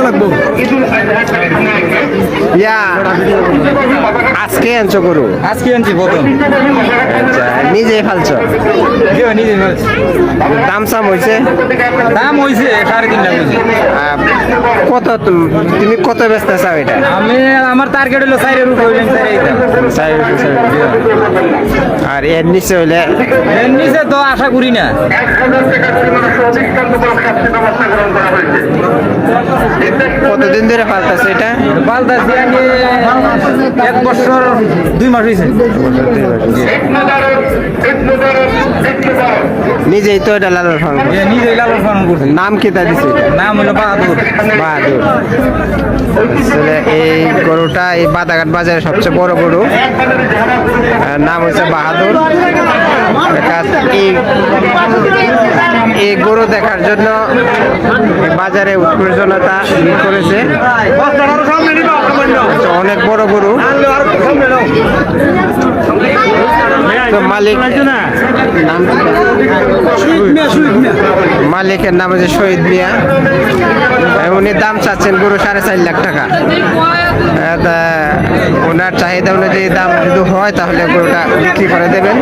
লাগবো ইয়া আজকে আনছো গরু? আজকে আনছি প্রথম। আচ্ছা, নিজেই ফালছো? নিজে ফেলছি। দাম সাম হয়েছে? দাম হয়েছে 3.5 লাখ হয়েছে। কত তুমি কত ব্যস্ত চাও এটা? আমি আমার টার্গেট হলো 4 উপরে হইলেন 4 আর এর নিচে হইলে? এর নিচে তো আশা করি না। কতদিন ধরে পালতেছে এটা? পালতাছি আগে 1 বছর 2 মাস হয়েছে। নিজেই তো এটা লালন পালন করছে? নিজেই লালন পালন করছি। নাম কি তা দিছে? নাম হলো বাহাদুর। বাহাদুর। আসলে এই গরুটা এই বাদাঘাট বাজারে সবচেয়ে বড় গরু, নাম হচ্ছে বাহাদুর। এই গরু দেখার জন্য বাজারে উৎকর্ষণতা করেছে। অনেক বড় গরু। তো মালিকের নাম হচ্ছে শহীদ মিয়া। উনি দাম চাচ্ছেন গরু 4.5 লাখ টাকা। ওনার চাহিদা অনুযায়ী দাম যদি হয় তাহলে গরুটা বিক্রি করে দেবেন।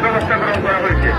ব্যবস্থা গ্রহণ করা হয়েছে।